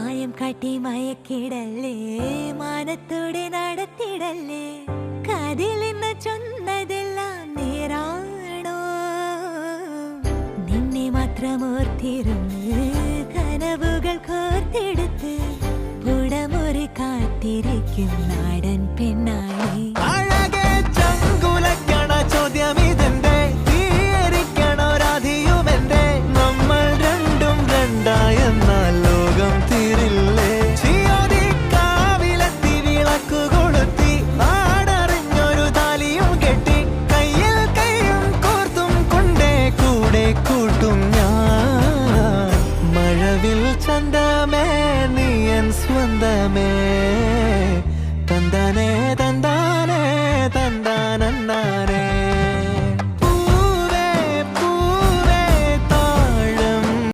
മായം കാട്ടി മയക്കിടല്ലേ, മാനത്തോടെ നടത്തിടല്ലേ, കതിലെന്ന് ചൊന്നതെല്ലാം നേരാണോ? നിന്നെ മാത്രം ഓർത്തിരുന്ന് കനവുകൾ കോർത്തെടുത്ത് പുടമുറി കാത്തിരിക്കും നാടൻ പെണ്ണായി. ചന്തമേ നീ എൻ സ്വന്തമേ.